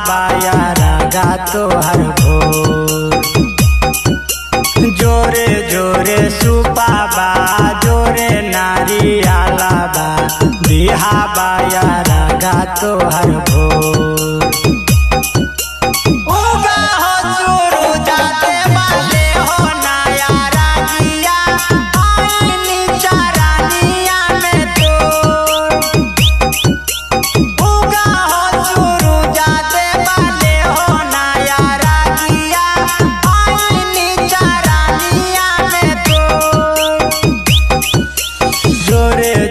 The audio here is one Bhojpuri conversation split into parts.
बाया रागा तोहर भोर। जोरे जोरे सुपाबा जोरे नारियाला बा बिहा बाया रागा तोहर भोर।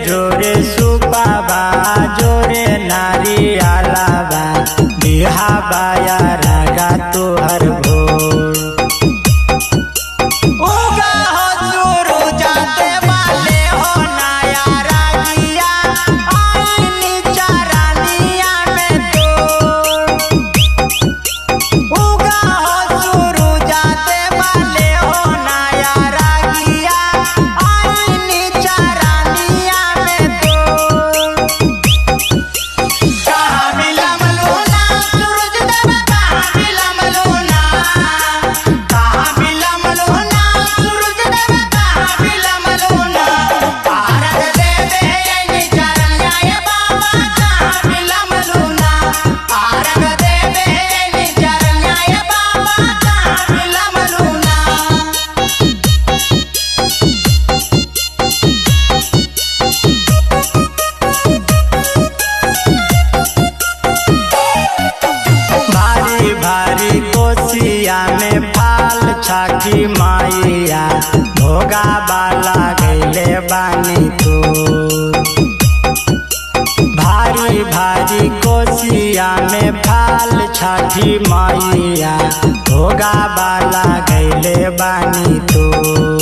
जोरे सुपाबा जोरे नारियाला बा बिहा बाया रागा तोहर भोर। उगा हो सुरु जाते वाले हो नया रागिया आईनी चरानिया में तोर। उगा हो सुरु जाते वाले हो नया रागिया आईनी चरानिया भारी कोसिया में फाल छाकी माइया भोगा बाला गैले बानी तो। भारी भारी कोसिया में फाल छाकी माइया भोगा बाला गैले बानी तो।